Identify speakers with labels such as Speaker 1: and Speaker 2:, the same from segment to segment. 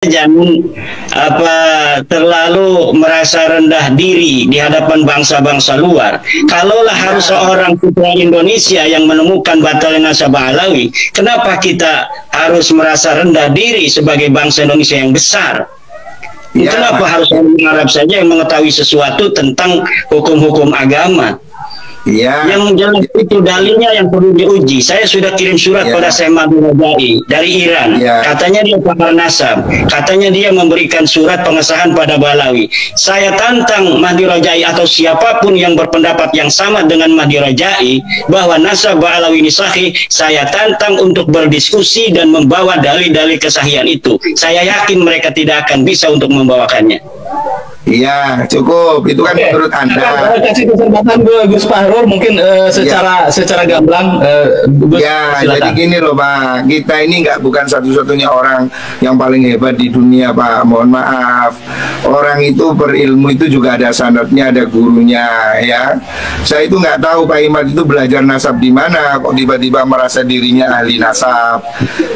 Speaker 1: jangan terlalu merasa rendah diri di hadapan bangsa-bangsa luar. Kalaulah harus seorang putra Indonesia yang menemukan batalnya nasabah Alawi, kenapa kita harus merasa rendah diri sebagai bangsa Indonesia yang besar? Kenapa harus orang Arab saja yang mengetahui sesuatu tentang hukum-hukum agama? Yang jelas itu dalilnya yang perlu diuji. Saya sudah kirim surat pada Syekh Mahdi Rajai dari Iran. Katanya dia pakar nasab. Katanya dia memberikan surat pengesahan pada Balawi. Saya tantang Mahdi Rajai atau siapapun yang berpendapat yang sama dengan Mahdi Rajai bahwa nasab Balawi ini sahih. Saya tantang untuk berdiskusi dan membawa dalil-dalil kesahihan itu. Saya yakin mereka tidak akan bisa untuk membawakannya.
Speaker 2: Iya, cukup. Itu kan menurut Anda.
Speaker 3: Kasih kesempatan Gus Fahrur mungkin secara gamblang.
Speaker 2: Jadi gini loh Pak, kita ini bukan satu-satunya orang yang paling hebat di dunia Pak. Mohon maaf, orang itu berilmu itu juga ada sanadnya, ada gurunya ya. Saya itu nggak tahu Pak Imad itu belajar nasab di mana, kok tiba-tiba merasa dirinya ahli nasab.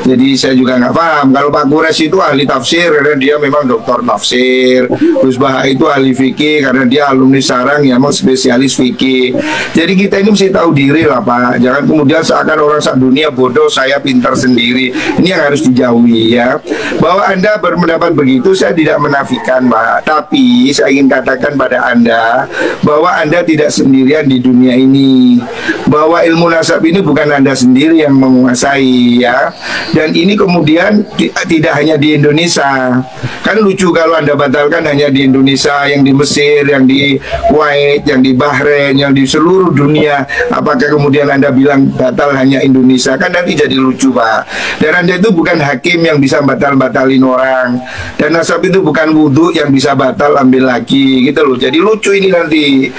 Speaker 2: Jadi saya juga nggak paham. Kalau Pak Kures itu ahli tafsir karena dia memang doktor tafsir. Gus Baha itu ahli fikih karena dia alumni sarang yang mau spesialis fikih. Jadi kita ini mesti tahu diri lah Pak. Jangan kemudian seakan orang sak dunia bodoh, saya pintar sendiri. Ini yang harus dijauhi ya. Bahwa Anda berpendapat begitu saya tidak menafikan Pak. Tapi saya ingin katakan pada Anda bahwa Anda tidak sendirian di dunia ini. Bahwa ilmu nasab ini bukan Anda sendiri yang menguasai ya. Dan ini kemudian tidak hanya di Indonesia. Kan lucu kalau Anda batalkan hanya di Indonesia, yang di Mesir, yang di Kuwait, yang di Bahrain, yang di seluruh dunia. Apakah kemudian Anda bilang batal hanya Indonesia? Kan nanti jadi lucu Pak. Dan Anda itu bukan hakim yang bisa batal-batalin orang. Dan nasab itu bukan wudhu yang bisa batal ambil lagi gitu loh. Jadi lucu ini nanti.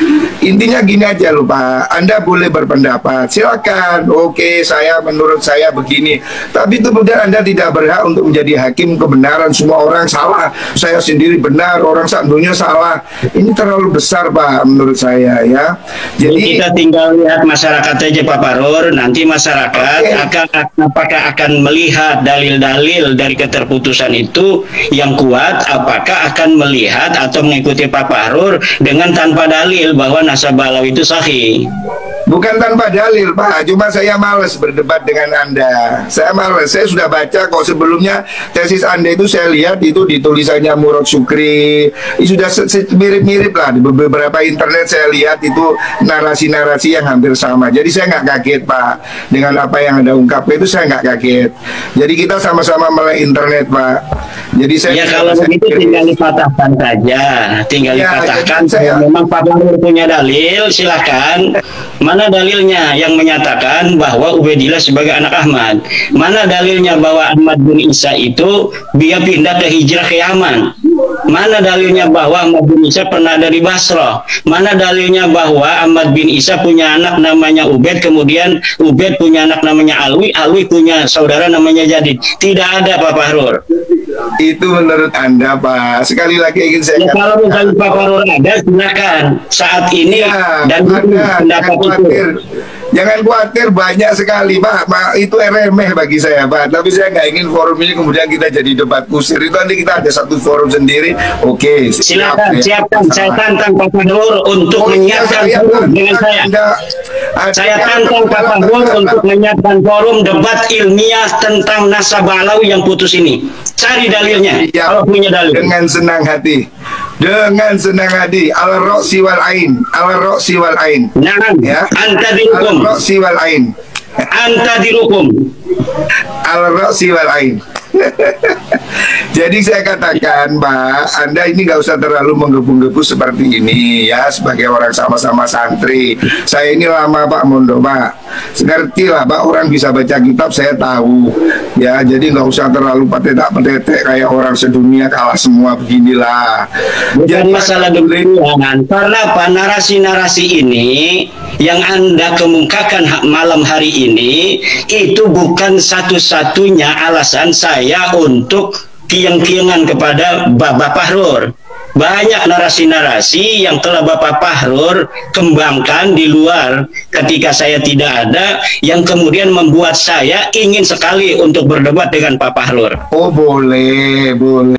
Speaker 2: Intinya gini aja loh Pak. Anda boleh berpendapat, silakan. Oke, menurut saya begini. Tapi itu kemudian Anda tidak berhak untuk menjadi hakim kebenaran. Semua orang salah, saya sendiri benar, orang sak dunia salah. Ini terlalu besar Pak menurut saya ya. Jadi
Speaker 1: kita tinggal lihat masyarakat aja Pak Fahrur. Nanti masyarakat apakah akan melihat dalil-dalil dari keterputusan itu yang kuat, apakah akan melihat atau mengikuti Pak Fahrur dengan tanpa dalil bahwa nasab Alawi itu sahih.
Speaker 2: Bukan tanpa dalil Pak, cuma saya males berdebat dengan Anda. Saya males, saya sudah baca kok sebelumnya tesis Anda itu saya lihat itu di tulisannya Murad Syukri. Itu sudah mirip-mirip lah, di beberapa internet saya lihat itu narasi-narasi yang hampir sama. Jadi saya nggak kaget Pak dengan apa yang Anda ungkapkan, itu saya nggak kaget. Jadi kita sama-sama melek internet Pak. Jadi saya
Speaker 1: kalau begitu tinggal dipatahkan saja, tinggal dipatahkan. Memang Pak Fahrur punya dalil, silakan. Mana dalilnya yang menyatakan bahwa Ubaidillah sebagai anak Ahmad? Mana dalilnya bahwa Ahmad bin Isa itu dia pindah ke hijrah ke Yaman? Mana dalilnya bahwa Ahmad bin Isa pernah dari Basrah? Mana dalilnya bahwa Ahmad bin Isa punya anak namanya Ubaid, kemudian Ubaid punya anak namanya Alwi, Alwi punya saudara namanya Jadid? Tidak ada Pak Fahrur.
Speaker 2: Itu menurut Anda Pak. Sekali lagi ingin saya katakan,
Speaker 1: kalau misalnya Pak Fahrur ada, silakan saat ini dan pendapat itu.
Speaker 2: Jangan khawatir, banyak sekali Pak. Itu remeh bagi saya Pak. Tapi saya nggak ingin forum ini kemudian kita jadi debat kusir. Itu nanti kita ada satu forum sendiri. Oke,
Speaker 1: silakan, siapkan. Saya tantang Pak Fahrur untuk menyiapkan forum dengan saya. Saya tantang Pak Fahrur untuk menyiapkan forum debat ilmiah tentang nasab Alawi yang putus ini. Cari dalilnya, kalau punya dalil.
Speaker 2: Dengan senang hati. Dengan senang hati. Al-Ra'si wal Ain. Al-Ra'si wal Ain.
Speaker 1: Nah,
Speaker 2: ya.
Speaker 1: Anta dihukum.
Speaker 2: Al-Ra'si wal Ain.
Speaker 1: Anta dihukum.
Speaker 2: Al-Ra'si wal Ain. Jadi saya katakan Pak, Anda ini nggak usah terlalu menggebu-gebu seperti ini ya, sebagai orang sama-sama santri. Saya ini lama Pak Mondo Pak, ngerti lah Pak, orang bisa baca kitab saya tahu ya. Jadi nggak usah terlalu petetek kayak orang sedunia kalah semua beginilah.
Speaker 1: Bukan masalah demikian, karena apa, narasi-narasi ini yang Anda kemukakan malam hari ini itu bukan satu-satunya alasan saya untuk kiang-kiangan kepada Bapak Fahrur. banyak narasi-narasi yang telah Bapak Fahrur kembangkan di luar ketika saya tidak ada, yang kemudian membuat saya ingin sekali untuk berdebat dengan Pak Fahrur.
Speaker 2: Oh boleh, boleh.